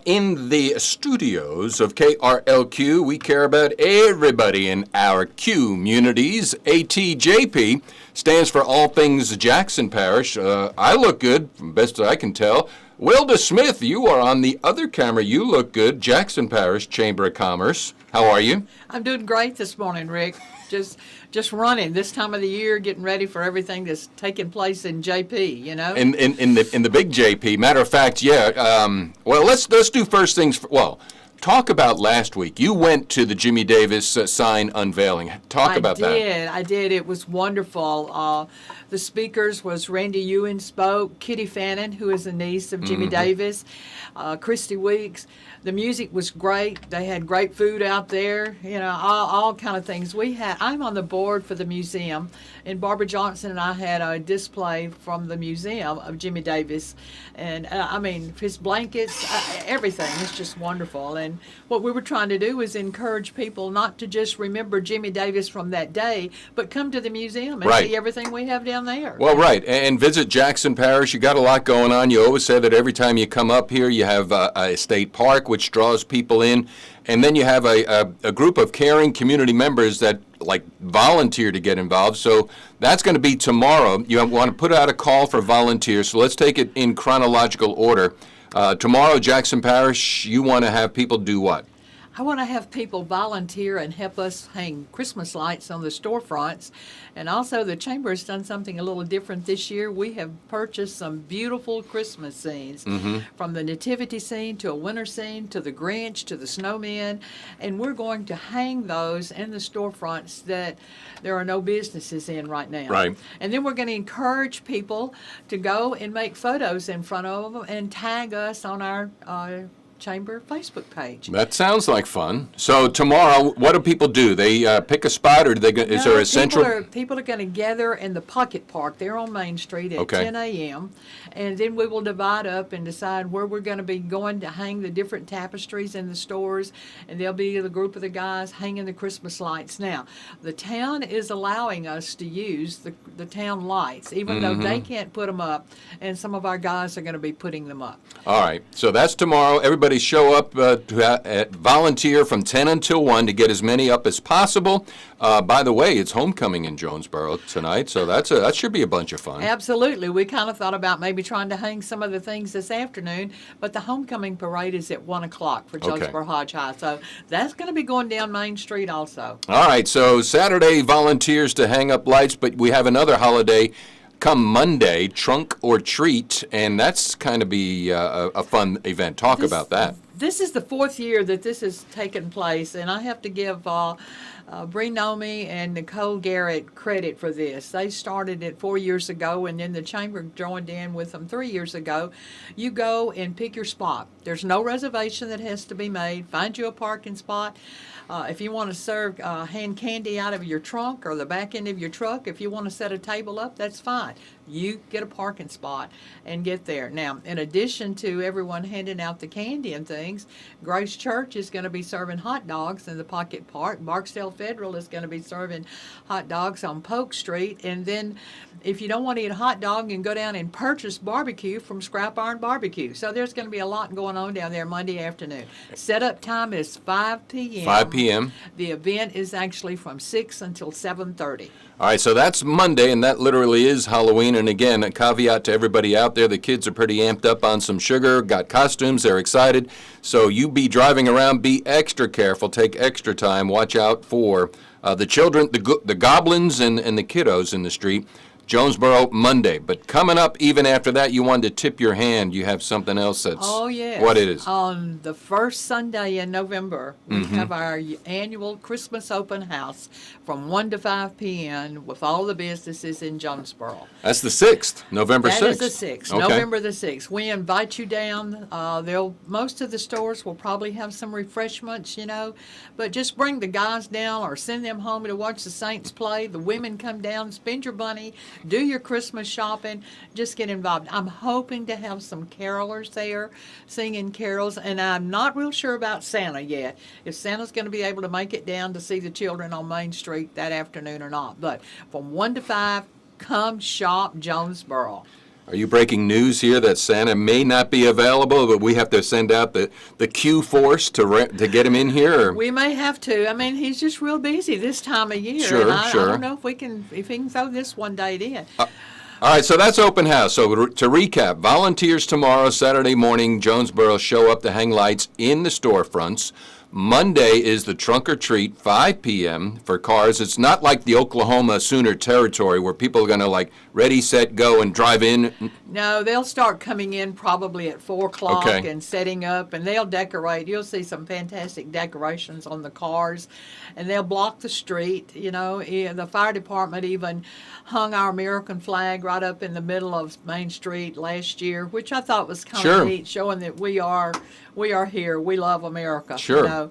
In the studios of KRLQ, we care about everybody in our Q munities. ATJP stands for All Things Jackson Parish. I look good, from best I can tell. Wilda Smith, you are on the other camera. You look good. Jackson Parish Chamber of Commerce. How are you? I'm doing great this morning, Rick. Just running this time of the year, getting ready for everything that's taking place in JP. You know, in the big JP. Matter of fact, yeah. Well, let's do first things. Talk about last week. You went to the Jimmy Davis sign unveiling. Talk about that. I did. It was wonderful. The speakers was Randy Ewan spoke, Kitty Fannin, who is a niece of Jimmy Davis, Christy Weeks. The music was great. They had great food out there. You know, all kind of things. I'm on the board for the museum, and Barbara Johnson and I had a display from the museum of Jimmy Davis, and I mean his blankets, everything. It's just wonderful. And what we were trying to do was encourage people not to just remember Jimmy Davis from that day, but come to the museum and see everything we have down there. Well, right, and visit Jackson Parish. You got a lot going on. You always say that every time you come up here, you have a state park, which draws people in, and then you have a group of caring community members that volunteer to get involved. So that's going to be tomorrow. You want to put out a call for volunteers. So let's take it in chronological order. Tomorrow, Jackson Parish, you want to have people do what? I want to have people volunteer and help us hang Christmas lights on the storefronts. And also the Chamber has done something a little different this year. We have purchased some beautiful Christmas scenes, from the nativity scene to a winter scene to the Grinch to the snowman. And we're going to hang those in the storefronts that there are no businesses in right now. Right. And then we're going to encourage people to go and make photos in front of them and tag us on our Chamber Facebook page. That sounds like fun. So tomorrow, what do people do? They pick a spot, or is there a central? People are going to gather in the Pocket Park there on Main Street at 10 a.m. And then we will divide up and decide where we're going to be going to hang the different tapestries in the stores. And there'll be a group of the guys hanging the Christmas lights. Now, the town is allowing us to use the town lights, even though they can't put them up. And some of our guys are going to be putting them up. All right. So that's tomorrow. Everybody show up to volunteer from 10 until 1 to get as many up as possible. By the way, it's homecoming in Jonesboro tonight, so that should be a bunch of fun. Absolutely. We kind of thought about maybe trying to hang some of the things this afternoon, but the homecoming parade is at 1 o'clock for Jonesboro Hodge High, so that's going to be going down Main Street also. All right, so Saturday volunteers to hang up lights, but we have another holiday come Monday, Trunk or Treat, and that's kind of be a fun event. Talk about that. This is the 4th year that this has taken place, and I have to give Bree Nomi and Nicole Garrett credit for this. They started it 4 years ago, and then the Chamber joined in with them 3 years ago. You go and pick your spot. There's no reservation that has to be made. Find you a parking spot. If you want to serve hand candy out of your trunk or the back end of your truck, if you want to set a table up, that's fine. You get a parking spot and get there. Now, in addition to everyone handing out the candy and things, Grace Church is going to be serving hot dogs in the Pocket Park. Barksdale Federal is going to be serving hot dogs on Polk Street. And then if you don't want to eat a hot dog, you can go down and purchase barbecue from Scrap Iron Barbecue. So there's going to be a lot going on down there Monday afternoon. Setup time is 5 p.m. 5 p.m. The event is actually from 6 until 7:30. All right, so that's Monday, and that literally is Halloween. And again, a caveat to everybody out there, the kids are pretty amped up on some sugar, got costumes, they're excited. So you be driving around, be extra careful, take extra time, watch out for the children, the goblins and the kiddos in the street. Jonesboro Monday. But coming up, even after that, you wanted to tip your hand. You have something else that's what it is. On the first Sunday in November, we have our annual Christmas open house from 1 to 5 p.m. with all the businesses in Jonesboro. That's the 6th, November 6th. That is the 6th, November the 6th. We invite you down. Most of the stores will probably have some refreshments, but just bring the guys down or send them home to watch the Saints play. The women come down, spend your money, do your Christmas shopping, just get involved. I'm hoping to have some carolers there singing carols, and I'm not real sure about Santa yet, if Santa's going to be able to make it down to see the children on Main Street that afternoon or not. But from 1 to 5, come shop Jonesboro. Are you breaking news here that Santa may not be available, but we have to send out the Q force to get him in here? Or? We may have to. I mean, he's just real busy this time of year. Sure, and I sure. don't know if he can throw this one date in. All right, so that's open house. So to recap, volunteers tomorrow, Saturday morning, Jonesboro show up to hang lights in the storefronts. Monday is the trunk or treat, 5 p.m. for cars. It's not like the Oklahoma Sooner territory where people are going to like ready, set, go and drive in. No, they'll start coming in probably at 4 o'clock Okay. and setting up, and they'll decorate. You'll see some fantastic decorations on the cars, and they'll block the street. You know, the fire department even hung our American flag right up in the middle of Main Street last year, which I thought was kind Sure. of neat, showing that we are here. We love America. Sure. You know?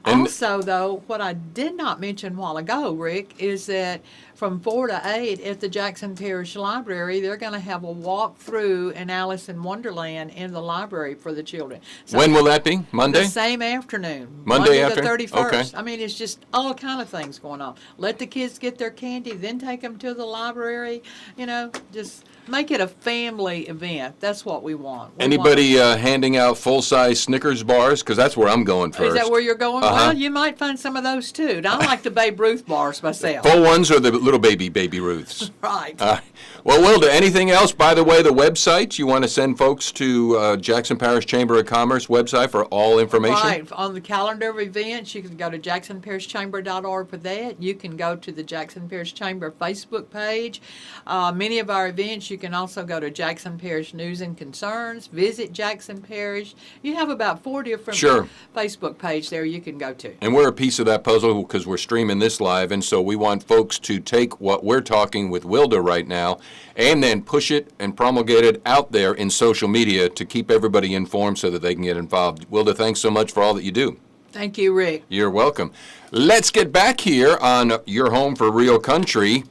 And- Also, though, what I did not mention a while ago, Rick, is that from 4 to 8 at the Jackson Parish Library, they're going to have a walk through an Alice in Wonderland in the library for the children. So When will that be? Monday? the same afternoon. Monday the after? 31st. Okay. I mean, it's just all kind of things going on. Let the kids get their candy, then take them to the library. You know, just make it a family event. That's what we want. Anybody handing out full-size Snickers bars? Because that's where I'm going Is first. that where you're going? Uh-huh. Well, you might find some of those too. I like the Babe Ruth bars myself. Full ones or the little baby Ruths? Right. Well, Wilda, anything else? By the way, the website, you want to send folks to Jackson Parish Chamber of Commerce website for all information? Right. On the calendar of events, you can go to jacksonparishchamber.org for that. You can go to the Jackson Parish Chamber Facebook page. Many of our events, you can also go to Jackson Parish News and Concerns, visit Jackson Parish. You have about 4 different Sure. Facebook pages there you can go to. And we're a piece of that puzzle because we're streaming this live, and so we want folks to take what we're talking with Wilda right now and then push it and promulgate it out there in social media to keep everybody informed so that they can get involved. Wilda, thanks so much for all that you do. Thank you, Rick. You're welcome. Let's get back here on Your Home for Real Country.